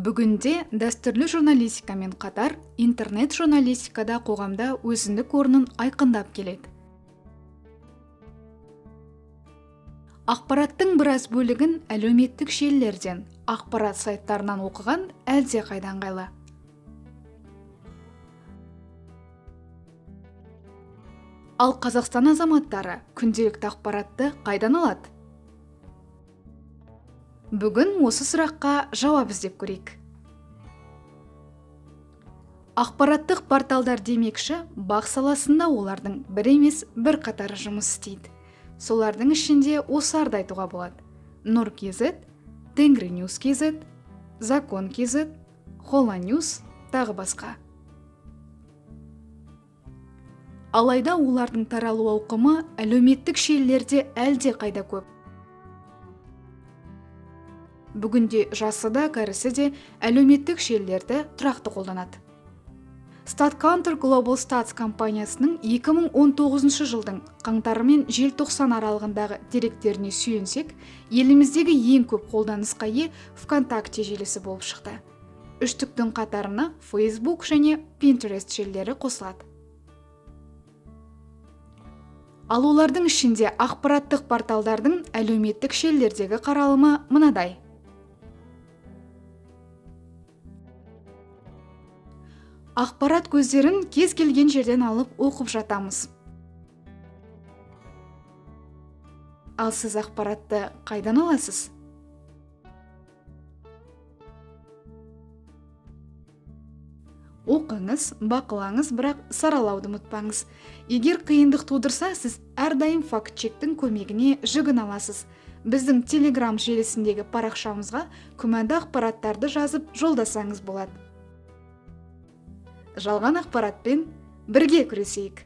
Бүгінде дәстүрлі журналистикамен қатар интернет журналистикада қоғамда өзіндік орнын айқындап келеді. Ақпараттың біраз бөлігін әлеуметтік желілерден, ақпарат сайттарынан оқыған әлде қайдан ыңғайлы. Ал Қазақстан азаматтары күнделікті ақпаратты қайдан алады? Бүгін осы сұраққа жауап іздеп көрейік. Ақпараттық порталдар демекші, бақ саласында олардың бір емес бір қатары жұмыс істейді. Солардың ішінде осыларды айтуға болады: Нұр.кз, Тенгриньюс.кз, Закон.кз, Холланьюс, тағы басқа. Алайда олардың таралу ауқымы әлеуметтік желілерде әлде қайда көп. Бүгінде жасы да, кәрісі де әлеуметтік желілерді тұрақты қолданады. StatCounter Global Stats компаниясының 2019 жылдың қаңтары мен желтоқсан аралығындағы деректеріне сүйенсек, еліміздегі ең көп қолданысқа ие ВКонтакте желісі болып шықты. Үштіктің қатарына Facebook және Pinterest желілері қосылады. Ал олардың ішінде ақпараттық порталдардың әлеуметтік желілердегі қаралымы мынадай. Ақпарат көздерін кез келген жерден алып оқып жатамыз. Ал сіз ақпаратты қайдан аласыз? Оқыңыз, бақылаңыз, бірақ саралауды ұмытпаңыз. Егер қиындық тудырса, сіз әрдайым факт-чектің көмегіне жүгіне аласыз. Біздің Telegram желісіндегі парақшамызға күмәнді ақпараттарды жазып жолдасаңыз болады. Жалған ақпаратпен бірге күресейік.